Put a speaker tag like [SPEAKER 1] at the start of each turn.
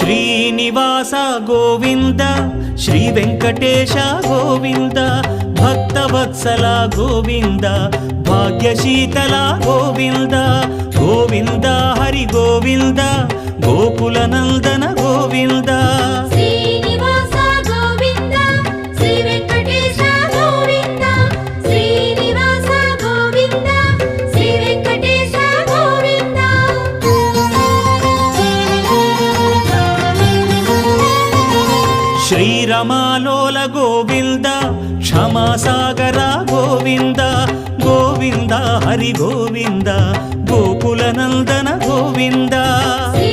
[SPEAKER 1] Srinivasa Govinda Shri Venkatesha Govinda Bhaktavatsala Govinda భాగ్యశీతల Govinda Govinda Hari Govinda Gokula Nandana Govinda
[SPEAKER 2] Srinivasa Govinda Shri Venkatesha Govinda Srinivasa Govinda Shri Venkatesha Govinda
[SPEAKER 1] శ్రీరమాలోల Govinda క్షమాసాగర Govinda Govinda Hari Govinda Gokula Nandana Govinda
[SPEAKER 2] Shri